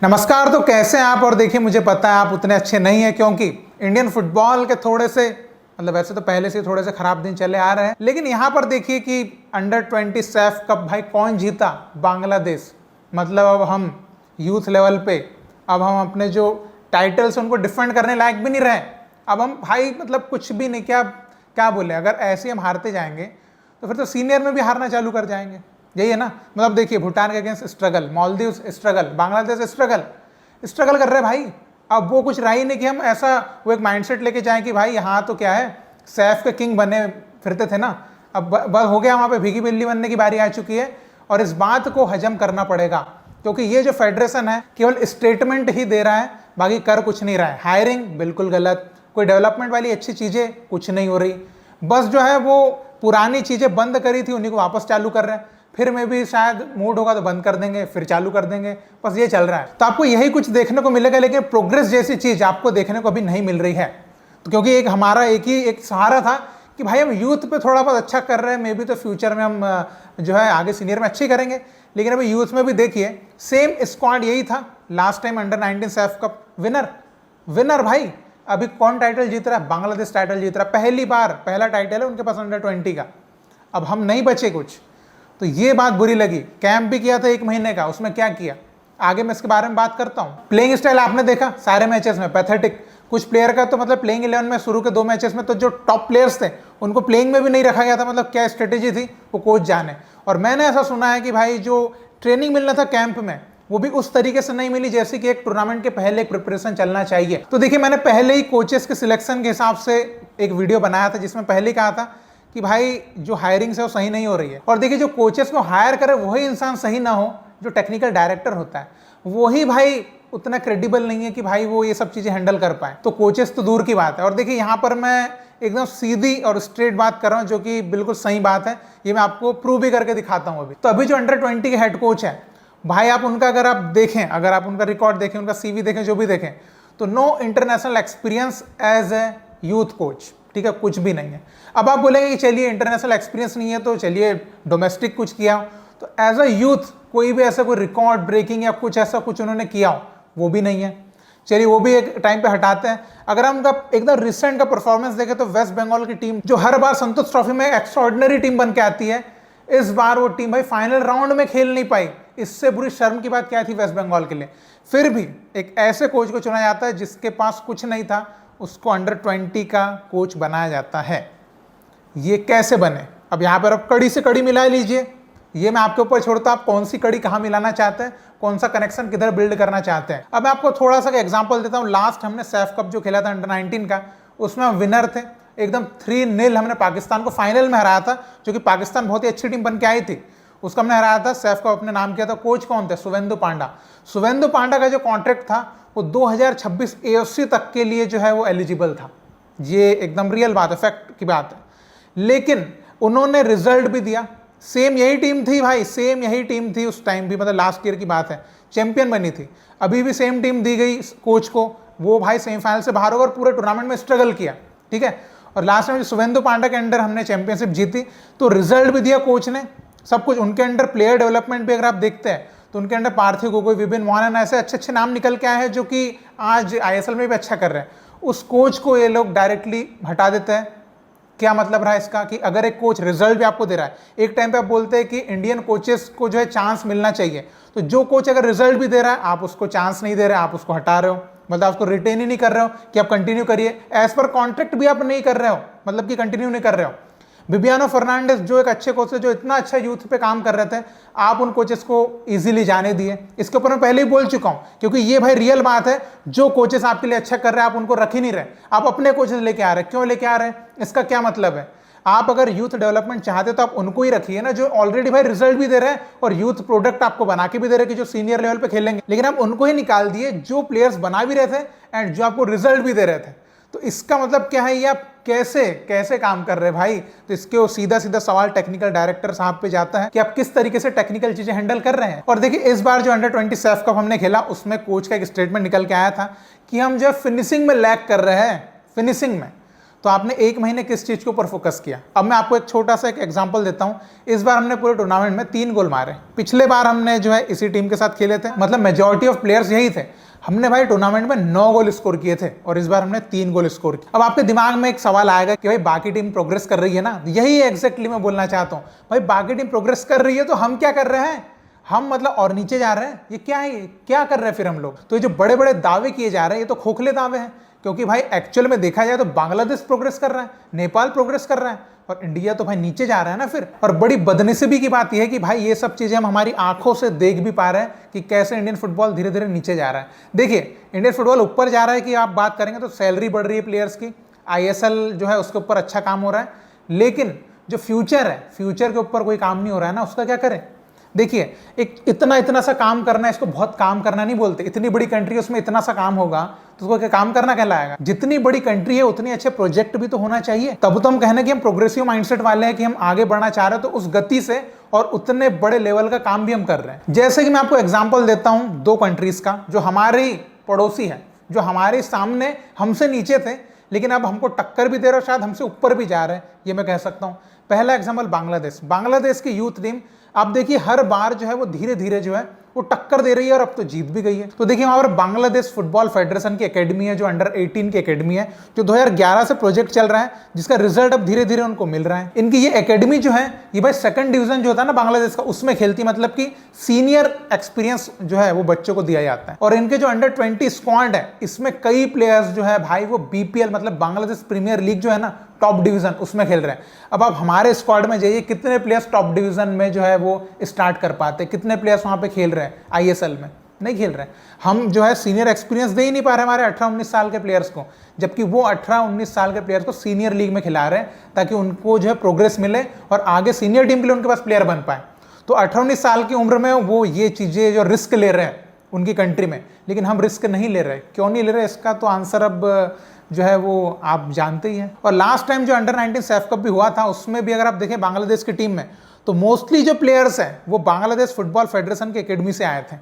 नमस्कार। तो कैसे हैं आप? और देखिए, मुझे पता है आप उतने अच्छे नहीं हैं, क्योंकि इंडियन फुटबॉल के थोड़े से वैसे तो पहले से थोड़े से खराब दिन चले आ रहे हैं, लेकिन यहाँ पर देखिए कि अंडर-20 सैफ कप भाई कौन जीता? बांग्लादेश। मतलब अब हम यूथ लेवल पे अब हम अपने जो टाइटल्स उनको डिफेंड करने लायक भी नहीं रहे। अब हम भाई मतलब कुछ भी नहीं, क्या बोले, अगर ऐसे ही हम हारते जाएंगे तो फिर तो सीनियर में भी हारना चालू कर जाएंगे। यही है ना। मतलब देखिए, भूटान के against struggle, Maldives struggle, Bangladesh struggle कर रहे भाई। अब वो कुछ रहा ही नहीं कि हम ऐसा वो एक माइंडसेट लेके जाएं कि भाई यहाँ तो क्या है, सैफ के किंग बने फिरते थे ना, अब बस हो गया, वहाँ पे भीगी बिल्ली बनने की बारी आ चुकी है। और इस बात को हजम करना पड़ेगा, क्योंकि ये जो फेडरेशन है केवल स्टेटमेंट ही दे रहा है, बाकी कर कुछ नहीं रहा है। हायरिंग बिल्कुल गलत, कोई डेवलपमेंट वाली अच्छी चीज़ें कुछ नहीं हो रही, बस जो है वो पुरानी चीज़ें बंद करी थी उन्हीं को वापस चालू कर रहे हैं। फिर में भी शायद मूड होगा तो बंद कर देंगे, फिर चालू कर देंगे, बस ये चल रहा है। तो आपको यही कुछ देखने को मिलेगा, लेकिन प्रोग्रेस जैसी चीज़ आपको देखने को अभी नहीं मिल रही है। तो क्योंकि एक हमारा एक सहारा था कि भाई हम यूथ पे थोड़ा बहुत अच्छा कर रहे हैं, मे बी तो फ्यूचर में हम जो है आगे सीनियर में अच्छे करेंगे। लेकिन अभी यूथ में भी देखिए सेम स्क्वाड यही था last time under-19 Saif cup winner भाई। अभी कौन टाइटल जीत रहा है? बांग्लादेश टाइटल जीत रहा है, पहली बार, पहला टाइटल है उनके पास अंडर-20 का। अब हम नहीं बचे कुछ, तो ये बात बुरी लगी। कैंप भी किया था 1 महीने का, उसमें क्या किया आगे मैं इसके बारे में बात करता हूँ। प्लेइंग स्टाइल आपने देखा सारे मैचेस में पैथेटिक। कुछ प्लेयर का तो मतलब प्लेइंग 11 में शुरू के 2 मैचेस में तो जो टॉप प्लेयर्स थे उनको प्लेइंग में भी नहीं रखा गया था। मतलब क्या स्ट्रेटेजी थी वो कोच जाने। और मैंने ऐसा सुना है कि भाई जो ट्रेनिंग मिलना था कैंप में वो भी उस तरीके से नहीं मिली जैसे कि एक टूर्नामेंट के पहले एक प्रिपरेशन चलना चाहिए। तो देखिए, मैंने पहले ही कोचेस के सिलेक्शन के हिसाब से एक वीडियो बनाया था जिसमें पहले कहा था कि भाई जो हायरिंग है वो सही नहीं हो रही है। और देखिए, जो कोचेस को हायर करे वही इंसान सही ना हो, जो टेक्निकल डायरेक्टर होता है वही भाई उतना क्रेडिबल नहीं है कि भाई वो ये सब चीज़ें हैंडल कर पाए। तो कोचेस तो दूर की बात है। और देखिए, यहाँ पर मैं एकदम सीधी और स्ट्रेट बात कर रहा हूँ, जो कि बिल्कुल सही बात है। ये मैं आपको प्रूव भी करके दिखाता हूँ। अभी जो अंडर-20 के हेड कोच है भाई, आप उनका अगर आप देखें, अगर आप उनका रिकॉर्ड देखें, उनका CV देखें, जो भी देखें, तो no international experience as a youth coach. ठीक है, कुछ भी नहीं है। अब आप बोलेंगे कि चलिए इंटरनेशनल एक्सपीरियंस नहीं है तो चलिए डोमेस्टिक कुछ किया, तो एज अ यूथ कोई भी ऐसा कोई रिकॉर्ड ब्रेकिंग या कुछ ऐसा कुछ उन्होंने किया हो वो भी नहीं है। चलिए वो भी एक टाइम पे हटाते हैं। अगर हम उनका एकदम रिसेंट का परफॉर्मेंस देखें तो वेस्ट बंगाल की टीम जो हर बार संतोष ट्रॉफी में एक्स्ट्राऑर्डिनरी टीम बन के आती है, इस बार वो टीम भाई फाइनल राउंड में खेल नहीं पाई। इससे बुरी शर्म की बात क्या थी वेस्ट बंगाल के लिए? फिर भी एक ऐसे कोच को चुना जाता है जिसके पास कुछ नहीं था, उसको अंडर-20 का कोच बनाया जाता है। ये कैसे बने? अब यहाँ पर आप कड़ी से कड़ी मिला लीजिए, ये मैं आपके ऊपर छोड़ता, आप कौन सी कड़ी कहाँ मिलाना चाहते हैं, कौन सा कनेक्शन किधर बिल्ड करना चाहते हैं। अब मैं आपको थोड़ा सा एग्जांपल देता हूँ। लास्ट हमने सैफ कप जो खेला था अंडर-19 का, उसमें हम विनर थे एकदम 3-0। हमने पाकिस्तान को फाइनल में हराया था, जो कि पाकिस्तान बहुत ही अच्छी टीम बन के आई थी, उसको हमने हराया था। सैफ कप अपने नाम किया था। कोच कौन थे? सुवेंदु पांडा का जो कॉन्ट्रैक्ट था वो 2026 AFC तक के लिए जो है वो एलिजिबल था। ये एकदम रियल बात है, फैक्ट की बात है। लेकिन उन्होंने रिजल्ट भी दिया। सेम यही टीम थी भाई, सेम यही टीम थी उस टाइम भी, मतलब लास्ट ईयर की बात है, चैंपियन बनी थी। अभी भी सेम टीम दी गई कोच को, वो भाई सेमीफाइनल से बाहर होकर पूरे टूर्नामेंट में स्ट्रगल किया। ठीक है, और लास्ट में सुवेंदु पांडा के अंडर हमने चैंपियनशिप जीती, तो रिजल्ट भी दिया कोच ने, सब कुछ। उनके अंडर प्लेयर डेवलपमेंट भी अगर आप देखते हैं तो उनके अंडर पार्थिव गोगोई, विपिन मोहन, ऐसे अच्छे अच्छे नाम निकल के आए हैं जो कि आज ISL में भी अच्छा कर रहे हैं। उस कोच को ये लोग डायरेक्टली हटा देते हैं। क्या मतलब रहा इसका? कि अगर एक कोच रिजल्ट भी आपको दे रहा है, एक टाइम पे आप बोलते हैं कि इंडियन कोचेस को जो है चांस मिलना चाहिए, तो जो कोच अगर रिजल्ट भी दे रहा है आप उसको चांस नहीं दे रहे, आप उसको हटा रहे हो, मतलब आप उसको रिटेन ही नहीं कर रहे हो कि आप कंटिन्यू करिए। एज पर कॉन्ट्रैक्ट भी आप नहीं कर रहे हो, मतलब कि कंटिन्यू नहीं कर रहे हो। बिबियानो फर्नांडिस जो एक अच्छे कोच थे, जो इतना अच्छा यूथ पे काम कर रहे थे, आप उन कोचेस को इजीली जाने दिए। इसके ऊपर मैं पहले ही बोल चुका हूं, क्योंकि ये भाई रियल बात है। जो कोचेस आपके लिए अच्छा कर रहे हैं आप उनको रख ही नहीं रहे, आप अपने कोचेस लेके आ रहे हैं। क्यों लेके आ रहे हैं? इसका क्या मतलब है? आप अगर यूथ डेवलपमेंट चाहते तो आप उनको ही रखिए ना, जो ऑलरेडी भाई रिजल्ट भी दे रहे हैं और यूथ प्रोडक्ट आपको बना के भी दे रहे हैं कि जो सीनियर लेवल पे खेलेंगे। लेकिन आप उनको ही निकाल दिए जो प्लेयर्स बना भी रहे थे एंड जो आपको रिजल्ट भी दे रहे थे। तो इसका मतलब क्या है? ये आप कैसे काम कर रहे हैं भाई? तो इसके सीधा सवाल टेक्निकल डायरेक्टर साहब पे जाता है कि आप किस तरीके से टेक्निकल चीजें हैंडल कर रहे हैं। और देखिए, इस बार जो अंडर-20 सैफ कप हमने खेला उसमें कोच का एक स्टेटमेंट निकल के आया था कि हम जो फिनिशिंग में लैग कर रहे हैं, फिनिशिंग में। तो आपने एक महीने किस चीज के ऊपर फोकस किया। अब मैं आपको एक छोटा सा एक एग्जांपल देता हूं। इस बार हमने पूरे टूर्नामेंट में 3 गोल मारे। पिछले बार हमने जो है इसी टीम के साथ खेले थे, मतलब मेजॉरिटी ऑफ प्लेयर्स यही थे। हमने भाई टूर्नामेंट में 9 गोल स्कोर किए थे और इस बार हमने 3 गोल स्कोर किए। अब आपके दिमाग में एक सवाल आएगा कि भाई बाकी टीम प्रोग्रेस कर रही है ना, यही एग्जैक्टली मैं बोलना चाहता हूं। भाई बाकी टीम प्रोग्रेस कर रही है तो हम क्या कर रहे हैं, हम मतलब और नीचे जा रहे हैं। ये क्या है, ये क्या कर रहे हैं फिर हम लोग। तो ये जो बड़े बड़े दावे किए जा रहे हैं ये तो खोखले दावे हैं, क्योंकि भाई एक्चुअल में देखा जाए तो बांग्लादेश प्रोग्रेस कर रहा है, नेपाल प्रोग्रेस कर रहा है और इंडिया तो भाई नीचे जा रहा है ना फिर। और बड़ी बदनसीबी की बात यह है कि भाई ये सब चीजें हम हमारी आंखों से देख भी पा रहे हैं कि कैसे इंडियन फुटबॉल धीरे धीरे नीचे जा रहा है। देखिए इंडियन फुटबॉल ऊपर जा रहा है कि आप बात करेंगे तो सैलरी बढ़ रही है प्लेयर्स की, ISL जो है उसके ऊपर अच्छा काम हो रहा है, लेकिन जो फ्यूचर है, फ्यूचर के ऊपर कोई काम नहीं हो रहा है ना, उसका क्या करें। देखिए एक इतना सा काम करना है, इसको बहुत काम करना नहीं बोलते। इतनी बड़ी कंट्री है उसमें इतना सा काम होगा तो उसको क्या काम करना कहलाएगा। जितनी बड़ी कंट्री है उतनी अच्छे प्रोजेक्ट भी तो होना चाहिए, तब तो हम कहने कि हम प्रोग्रेसिव माइंडसेट वाले हैं कि हम आगे बढ़ना चाह रहे हैं, तो उस गति से और उतने बड़े लेवल का काम भी हम कर रहे हैं। जैसे कि मैं आपको एग्जाम्पल देता हूं 2 कंट्रीज का जो हमारी पड़ोसी है, जो हमारे सामने हमसे नीचे थे लेकिन अब हमको टक्कर भी दे रहे और शायद हमसे ऊपर भी जा रहे हैं, ये मैं कह सकता हूं। पहला एग्जाम्पल बांग्लादेश। बांग्लादेश की यूथ टीम आप देखिए हर बार जो है वो धीरे धीरे जो है वो टक्कर दे रही है और अब तो जीत भी गई है। तो देखिए वहां पर बांग्लादेश फुटबॉल फेडरेशन की एकेडमी है, जो अंडर 18 की एकेडमी है, जो 2011 से प्रोजेक्ट चल रहा है, जिसका रिजल्ट अब धीरे धीरे उनको मिल रहा है। इनकी ये एकेडमी जो है ये भाई 2nd डिवीजन जो होता है ना बांग्लादेश का, उसमें खेलती, मतलब कि सीनियर एक्सपीरियंस जो है वो बच्चों को दिया जाता है। और इनके जो अंडर 20 स्क्वाड है इसमें कई प्लेयर्स जो है भाई वो BPL मतलब बांग्लादेश प्रीमियर लीग जो है ना टॉप डिवीजन उसमें खेल रहे हैं। अब आप हमारे स्क्वाड में जाइए, कितने प्लेयर्स टॉप डिवीजन में जो है वो स्टार्ट कर पाते, कितने प्लेयर्स वहां पे खेल रहे हैं ISL में, नहीं खेल रहे हैं। हम जो है सीनियर एक्सपीरियंस दे ही नहीं पा रहे हमारे 18-19 साल के प्लेयर्स को, जबकि वो 18-19 साल के प्लेयर्स को सीनियर लीग में खिला रहे हैं ताकि उनको जो है प्रोग्रेस मिले और आगे सीनियर टीम के लिए उनके पास प्लेयर बन पाए। तो 18-19 साल की उम्र में वो ये चीजें जो रिस्क ले रहे हैं उनकी कंट्री में, लेकिन हम रिस्क नहीं ले रहे। क्यों नहीं ले रहे, इसका तो आंसर अब जो है वो आप जानते ही हैं। और लास्ट टाइम जो अंडर 19 सैफ कप भी हुआ था उसमें भी अगर आप देखें बांग्लादेश की टीम में, तो मोस्टली जो प्लेयर्स हैं वो बांग्लादेश फुटबॉल फेडरेशन की एकेडमी से आए थे।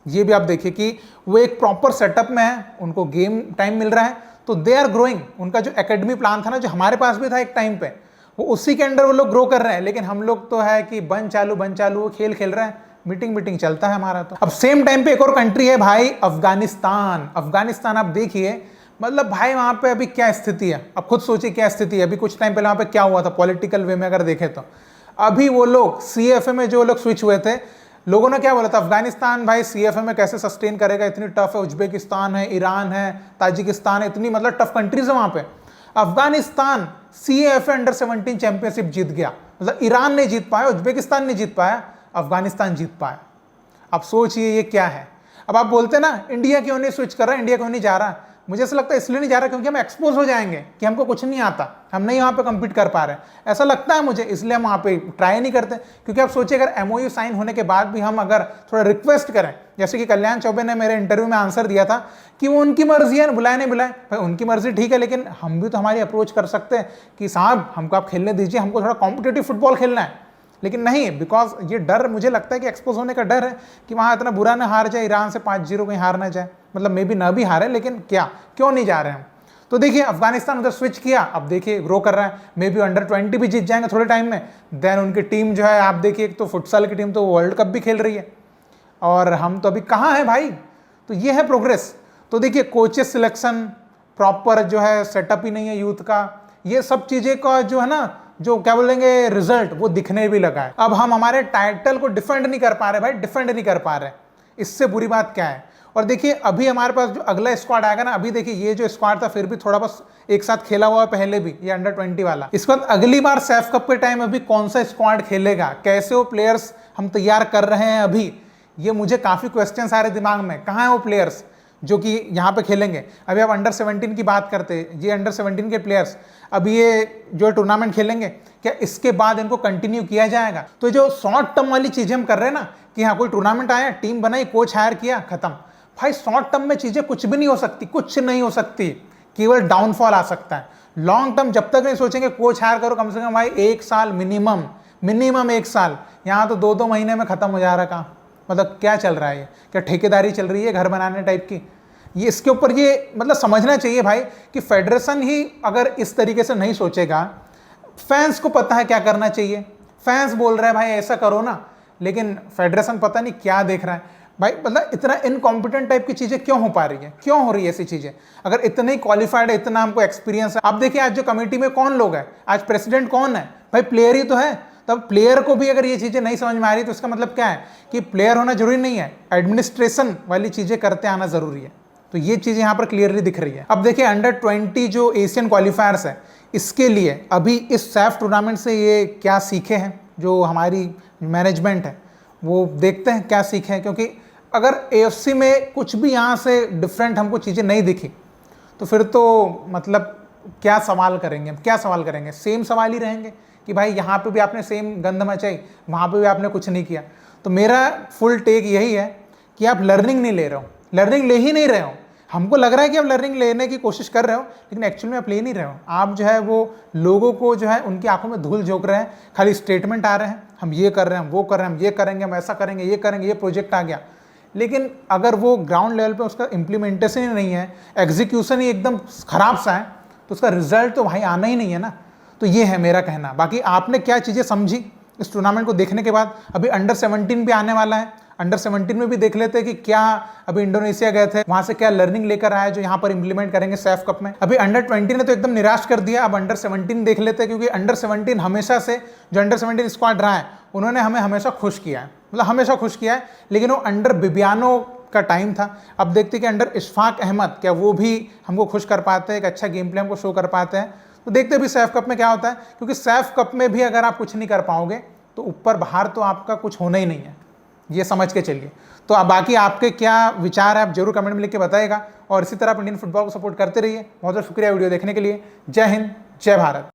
ये भी आप देखिए कि वो एक प्रॉपर सेटअप में है, उनको गेम टाइम मिल रहा है, तो दे आर ग्रोइंग। उनका जो एकेडमी प्लान था ना, जो हमारे पास भी था एक टाइम पे, वो उसी के अंडर वो लोग ग्रो कर रहे हैं। लेकिन हम लोग तो है कि बन चालू खेल खेल रहे हैं, मीटिंग चलता है हमारा। तो अब सेम टाइम पे एक और कंट्री है भाई अफगानिस्तान। अफगानिस्तान आप देखिए, मतलब भाई वहां पे अभी क्या स्थिति है, अब खुद सोचिए क्या स्थिति है। अभी कुछ टाइम पहले वहां पे क्या हुआ था पॉलिटिकल वे में अगर देखें तो, अभी वो लोग CFA में जो लोग स्विच हुए थे, लोगों ने क्या बोला था, अफगानिस्तान भाई CFA में कैसे सस्टेन करेगा, इतनी टफ है, उज्बेकिस्तान है, ईरान है, ताजिकिस्तान है, इतनी मतलब टफ कंट्रीज है वहां पे। अफगानिस्तान CFA अंडर 17 चैंपियनशिप जीत गया, मतलब ईरान नहीं जीत पाया, उज्बेकिस्तान नहीं जीत पाया, अफगानिस्तान जीत पाया। अब सोचिए ये क्या है। अब आप बोलते ना इंडिया क्यों नहीं स्विच कर रहा है, इंडिया क्यों नहीं जा रहा, मुझे ऐसा लगता है इसलिए नहीं जा रहा क्योंकि हम एक्सपोज हो जाएंगे कि हमको कुछ नहीं आता, हम नहीं वहाँ पे कम्पीट कर पा रहे हैं, ऐसा लगता है मुझे, इसलिए हम वहाँ पे ट्राई नहीं करते। क्योंकि आप सोचिए अगर MOU साइन होने के बाद भी हम अगर थोड़ा रिक्वेस्ट करें, जैसे कि कल्याण चौबे ने मेरे इंटरव्यू में आंसर दिया था कि वो उनकी मर्जी है, बुलाए नहीं बुलाए, भाई उनकी मर्जी ठीक है, लेकिन हम भी तो हमारी अप्रोच कर सकते हैं कि साहब हमको आप खेलने दीजिए, हमको थोड़ा कॉम्पिटेटिव फुटबॉल खेलना है। लेकिन नहीं, बिकॉज ये डर मुझे लगता है कि एक्सपोज होने का डर है कि वहाँ इतना बुरा ना हार जाए, ईरान से 5-0 कहीं हार ना जाए, मतलब मे बी ना भी हारे, लेकिन क्यों नहीं जा रहे हैं। तो देखिए अफगानिस्तान उधर स्विच किया, अब देखिए ग्रो कर रहा है, मे बी अंडर 20 भी जीत जाएंगे थोड़े टाइम में। देन उनकी टीम जो है आप देखिए, एक तो फुटसाल की टीम तो वर्ल्ड कप भी खेल रही है और हम तो अभी कहाँ हैं भाई। तो ये है प्रोग्रेस। तो देखिए कोचेस सिलेक्शन प्रॉपर जो है सेटअप ही नहीं है यूथ का, ये सब चीजें का जो है ना, जो क्या बोलेंगे रिजल्ट वो दिखने भी लगा है। अब हम हमारे टाइटल को डिफेंड नहीं कर पा रहे भाई, डिफेंड नहीं कर पा रहे, इससे बुरी बात क्या है। और देखिए अभी हमारे पास जो अगला स्क्वाड आएगा ना, अभी देखिए ये जो स्क्वाड था फिर भी थोड़ा बस एक साथ खेला हुआ है पहले भी, ये अंडर 20 वाला। इसके बाद अगली बार सैफ कप के टाइम अभी कौन सा स्क्वाड खेलेगा, कैसे वो प्लेयर्स हम तैयार कर रहे हैं अभी, ये मुझे काफी क्वेश्चन आ रहे दिमाग में, कहाँ है वो प्लेयर्स जो कि यहाँ पे खेलेंगे। अभी आप अंडर 17 की बात करते हैं, ये अंडर 17 के प्लेयर्स अभी ये जो टूर्नामेंट खेलेंगे, क्या इसके बाद इनको कंटिन्यू किया जाएगा। तो जो शॉर्ट टर्म वाली चीजें हम कर रहे हैं ना, कि हाँ कोई टूर्नामेंट आया, टीम बनाई, कोच हायर किया, खत्म। भाई शॉर्ट टर्म में चीजें कुछ भी नहीं हो सकती, कुछ नहीं हो सकती, केवल डाउनफॉल आ सकता है। लॉन्ग टर्म जब तक नहीं सोचेंगे कोच हायर करो, कम से कम भाई 1 साल मिनिमम 1 साल, यहाँ तो 2-2 महीने में खत्म हो जा रहा काम। मतलब क्या चल रहा है ये, क्या ठेकेदारी चल रही है घर बनाने टाइप की। ये इसके ऊपर ये मतलब समझना चाहिए भाई कि फेडरेशन ही अगर इस तरीके से नहीं सोचेगा, फैंस को पता है क्या करना चाहिए, फैंस बोल रहे हैं भाई ऐसा करो ना, लेकिन फेडरेशन पता नहीं क्या देख रहा है भाई। मतलब इतना इनकॉम्पिटेंट टाइप की चीजें क्यों हो पा रही है, क्यों हो रही है ऐसी चीजें? अगर इतने ही क्वालिफाइड है, इतना हमको एक्सपीरियंस है, आप देखिए आज जो कमेटी में कौन लोग हैं, आज प्रेसिडेंट कौन है भाई? प्लेयर ही तो है। तब प्लेयर को भी अगर ये चीजें नहीं समझ में आ रही तो इसका मतलब क्या है कि प्लेयर होना जरूरी नहीं है, एडमिनिस्ट्रेशन वाली चीजें करते आना जरूरी है। तो ये चीजें यहाँ पर क्लियरली दिख रही है। अब देखिए अंडर 20 जो एशियन क्वालिफायर्स है, इसके लिए अभी इस सैफ टूर्नामेंट से ये क्या सीखे हैं जो हमारी मैनेजमेंट है, वो देखते हैं क्या सीखे हैं। क्योंकि अगर AFC में कुछ भी यहाँ से डिफरेंट हमको चीज़ें नहीं दिखी तो फिर तो मतलब क्या सवाल करेंगे, क्या सवाल करेंगे? सेम सवाल ही रहेंगे कि भाई यहाँ पे भी आपने सेम गंद मचाई, वहाँ पे भी आपने कुछ नहीं किया। तो मेरा फुल टेक यही है कि आप लर्निंग नहीं ले रहे हो, लर्निंग ले ही नहीं रहे हो। हमको लग रहा है कि आप लर्निंग लेने की कोशिश कर रहे हो, लेकिन एक्चुअल में आप ले नहीं रहे हो। आप जो है वो लोगों को जो है उनकी आंखों में धूल झोंक रहे हैं, खाली स्टेटमेंट आ रहे हैं, हम ये कर रहे हैं, वो कर रहे हैं, हम ये करेंगे, हम ऐसा करेंगे, ये करेंगे, ये प्रोजेक्ट आ गया। लेकिन अगर वो ग्राउंड लेवल पे उसका इम्प्लीमेंटेशन ही नहीं है, एग्जीक्यूशन ही एकदम खराब सा है, तो उसका रिजल्ट तो भाई आना ही नहीं है ना। तो ये है मेरा कहना। बाकी आपने क्या चीज़ें समझी इस टूर्नामेंट को देखने के बाद? अभी अंडर 17 भी आने वाला है, अंडर 17 में भी देख लेते हैं कि क्या अभी इंडोनेशिया गए थे, वहां से क्या लर्निंग लेकर आया जो यहाँ पर इंप्लीमेंट करेंगे सैफ कप में। अभी अंडर 20 ने तो एकदम निराश कर दिया, अब अंडर 17 देख लेते हैं, क्योंकि अंडर 17 हमेशा से जो अंडर 17 स्क्वाड रहा है उन्होंने हमें हमेशा खुश किया है, मतलब हमेशा खुश किया है। लेकिन वो अंडर बिबियानो का टाइम था, अब देखते कि अंडर इशफाक अहमद क्या वो भी हमको खुश कर पाते हैं, एक अच्छा गेम प्ले हमको शो कर पाते हैं। तो देखते भी सैफ कप में क्या होता है, क्योंकि सैफ कप में भी अगर आप कुछ नहीं कर पाओगे तो ऊपर बाहर तो आपका कुछ होना ही नहीं है, ये समझ के चलिए। तो अब बाकी आपके क्या विचार है आप जरूर कमेंट में लिख के बताइएगा, और इसी तरह आप इंडियन फुटबॉल को सपोर्ट करते रहिए। बहुत बहुत शुक्रिया वीडियो देखने के लिए। जय हिंद, जय भारत।